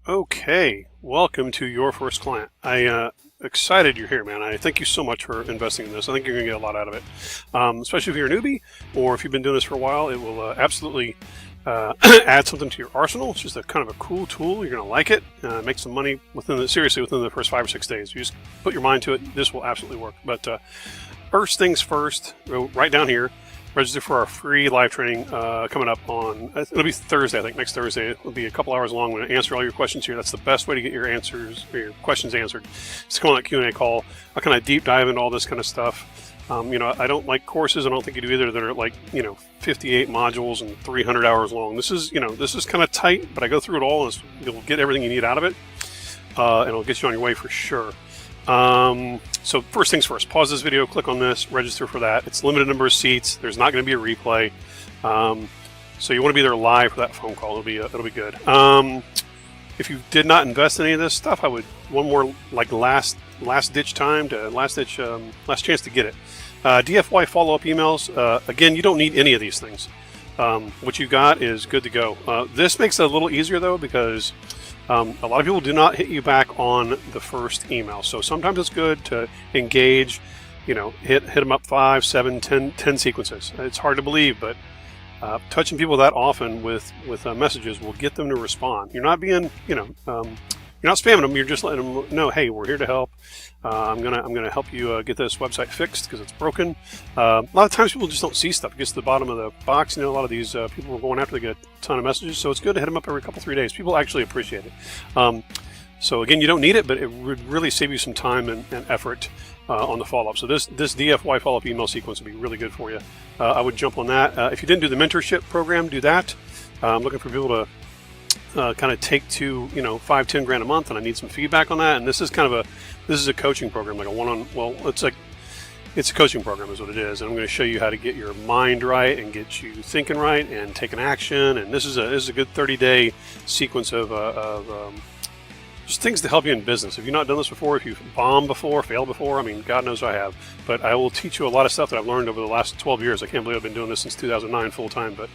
Okay, welcome to your first client. Excited you're here, man. I thank you so much for investing in this. I think you're going to get a lot out of it, especially if you're a newbie or if you've been doing this for a while. It will absolutely add something to your arsenal. It's just a kind of a cool tool. You're going to like it. Make some money within the first 5 or 6 days. You just put your mind to it. This will absolutely work. But first things first, go right down here. Register for our free live training coming up on, it'll be Thursday, I think, next Thursday. It'll be a couple hours long. I'm going to answer all your questions here. That's the best way to get your answers, or your questions answered. Just come on that Q&A call. I'll kind of deep dive into all this kind of stuff. I don't like courses. I don't think you do either that are like, 58 modules and 300 hours long. This is kind of tight, but I go through it all and you'll get everything you need out of it. And it'll get you on your way for sure. So first things first, pause this video, click on this, register for that. It's limited number of seats. There's not going to be a replay. So you want to be there live for that phone call. It'll be good. If you did not invest in any of this stuff, I would one more like last ditch time to last chance to get it. DFY follow-up emails. Again, you don't need any of these things. What you got is good to go. This makes it a little easier though, because a lot of people do not hit you back on the first email. So sometimes it's good to engage, hit them up 5, 7, 10 sequences. It's hard to believe, but touching people that often with messages will get them to respond. You're not being, you're not spamming them. You're just letting them know, hey, we're here to help. I'm gonna help you get this website fixed because it's broken. A lot of times people just don't see stuff. It gets to the bottom of the box. A lot of these people are going after, they get a ton of messages. So it's good to hit them up every couple, 3 days. People actually appreciate it. So again, you don't need it, but it would really save you some time and effort on the follow-up. So this DFY follow-up email sequence would be really good for you. I would jump on that. If you didn't do the mentorship program, do that. I'm looking for people to kind of take to 5-10 grand a month, and I need some feedback on that. And this is a coaching program, like it's a coaching program is what it is. And I'm going to show you how to get your mind right and get you thinking right and taking action. And this is a good 30-day sequence of just things to help you in business. If you've not done this before, if you've bombed before, failed before, I mean, God knows I have. But I will teach you a lot of stuff that I've learned over the last 12 years. I can't believe I've been doing this since 2009 full time, but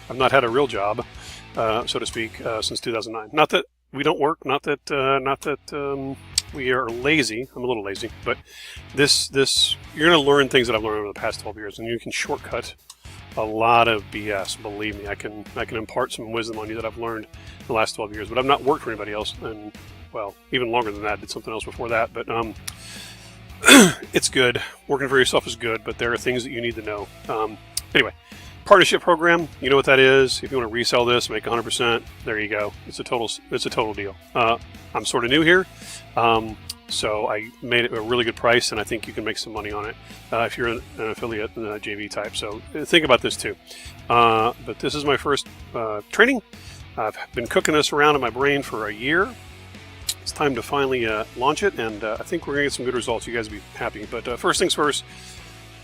I've not had a real job, so to speak, since 2009. Not that we don't work, not that we are lazy. I'm a little lazy, but this you're going to learn things that I've learned over the past 12 years, and you can shortcut a lot of BS. Believe me, I can impart some wisdom on you that I've learned in the last 12 years. But I've not worked for anybody else, and well, even longer than that. Did something else before that, but it's good. Working for yourself is good, but there are things that you need to know. Anyway. Partnership program, you know what that is. If you want to resell this, make 100%, there you go. It's a total deal. I'm sort of new here, so I made it a really good price, and I think you can make some money on it if you're an affiliate JV type. So think about this too. But this is my first training. I've been cooking this around in my brain for a year. It's time to finally launch it, and I think we're gonna get some good results. You guys will be happy. But first things first,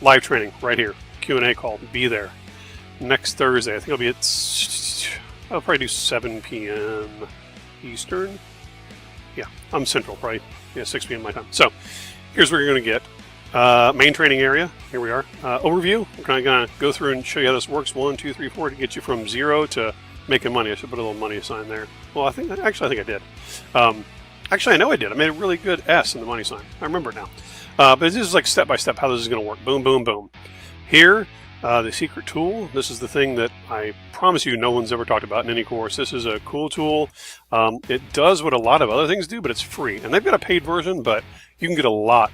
live training right here, Q&A call. Be there. Next Thursday, I think I'll probably do 7 p.m. Eastern. Yeah, I'm Central, probably 6 p.m. my time. So here's what you're going to get. Main training area, here we are. Overview, we're kind of going to go through and show you how this works. 1, 2, 3, 4 to get you from 0 to making money. I should put a little money sign there. Well, I think I did. Actually, I know I did. I made a really good S in the money sign. I remember it now. But this is like step by step how this is going to work. Boom, boom, boom. Here, the secret tool, this is the thing that I promise you no one's ever talked about in any course. This is a cool tool. It does what a lot of other things do, but it's free. And they've got a paid version, but you can get a lot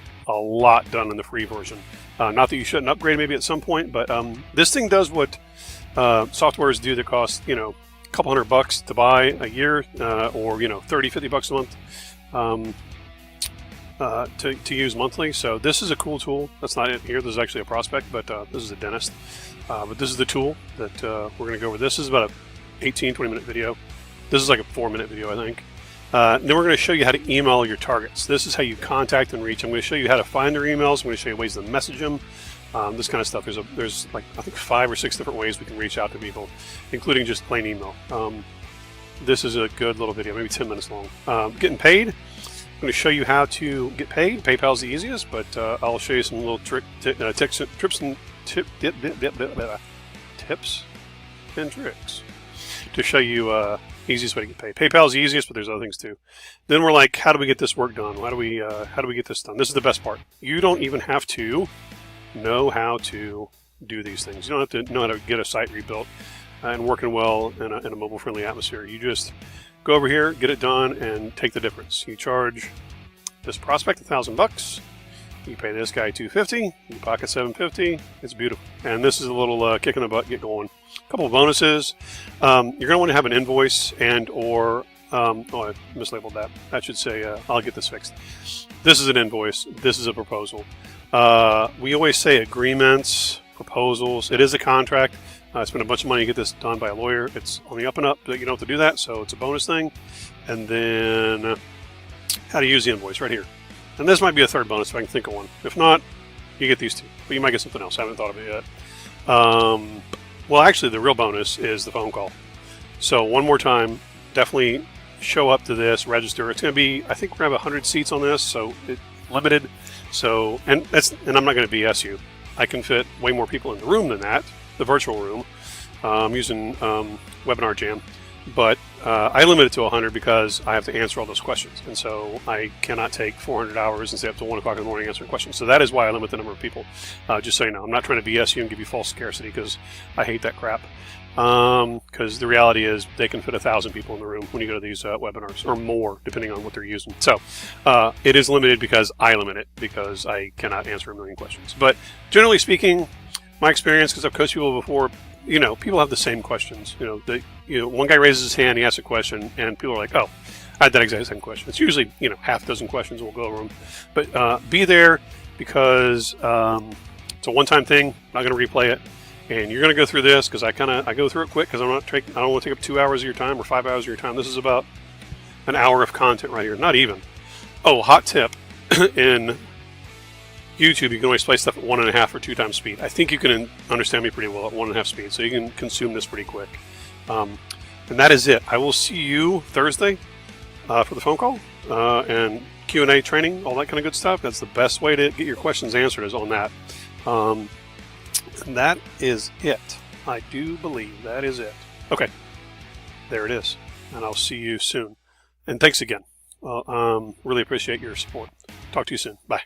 done in the free version. Not that you shouldn't upgrade maybe at some point, but this thing does what softwares do that cost, a couple $100 to buy a year, or, $30-50 a month. To use monthly. So this is a cool tool. That's not it here. This is actually a prospect, but this is a dentist. But this is the tool that we're going to go over. This is about a 18-20 minute video. This is like a 4-minute video, I think. Then we're going to show you how to email your targets. This is how you contact and reach. I'm going to show you how to find their emails. I'm going to show you ways to message them. This kind of stuff. There's like I think 5 or 6 different ways we can reach out to people, including just plain email. This is a good little video, maybe 10 minutes long. Getting paid. I'm going to show you how to get paid. PayPal's the easiest, but I'll show you some little tips and tricks to show you, Easiest way to get paid. PayPal is the easiest, but there's other things too. Then we're like, how do we get this work done? How do we get this done? This is the best part. You don't even have to know how to do these things. You don't have to know how to get a site rebuilt and working well in a mobile-friendly atmosphere. You just go over here, get it done, and take the difference. You charge this prospect $1,000. You pay this guy $250. You pocket $750. It's beautiful. And this is a little kick in the butt. Get going. A couple of bonuses. You're going to want to have an invoice and/or oh, I mislabeled that. That should say I'll get this fixed. This is an invoice. This is a proposal. We always say agreements, proposals. It is a contract. Spend a bunch of money to get this done by a lawyer. It's on the up and up that you don't have to do that, so it's a bonus thing. And then how to use the invoice right here. And this might be a third bonus if I can think of one. If not, you get these two. But you might get something else. I haven't thought of it yet. Well, actually, the real bonus is the phone call. So one more time, definitely show up to this, register. It's going to be, I think we're going to have 100 seats on this, so it's limited. So, and I'm not going to BS you. I can fit way more people in the room than that, the virtual room. I'm using Webinar Jam. But I limit it to 100 because I have to answer all those questions. And so I cannot take 400 hours and stay up till 1 o'clock in the morning answering questions. So that is why I limit the number of people. Just so you know, I'm not trying to BS you and give you false scarcity because I hate that crap. Because the reality is they can fit 1,000 people in the room when you go to these webinars, or more, depending on what they're using. So it is limited because I limit it, because I cannot answer a million questions. But generally speaking, my experience, because I've coached people before, people have the same questions. One guy raises his hand, he asks a question, and people are like, "Oh, I had that exact same question." It's usually, half a dozen questions, and we'll go over them. But be there because it's a one-time thing. I'm not going to replay it, and you're going to go through this because I go through it quick because I don't want to take up 2 hours of your time or 5 hours of your time. This is about an hour of content right here. Not even. Oh, hot tip in YouTube, you can always play stuff at 1.5 or 2 times speed. I think you can understand me pretty well at 1.5 speed, so you can consume this pretty quick. And that is it. I will see you Thursday for the phone call and Q&A training, all that kind of good stuff. That's the best way to get your questions answered, is on that. And that is it. I do believe that is it. Okay, there it is. And I'll see you soon. And thanks again. Really appreciate your support. Talk to you soon. Bye.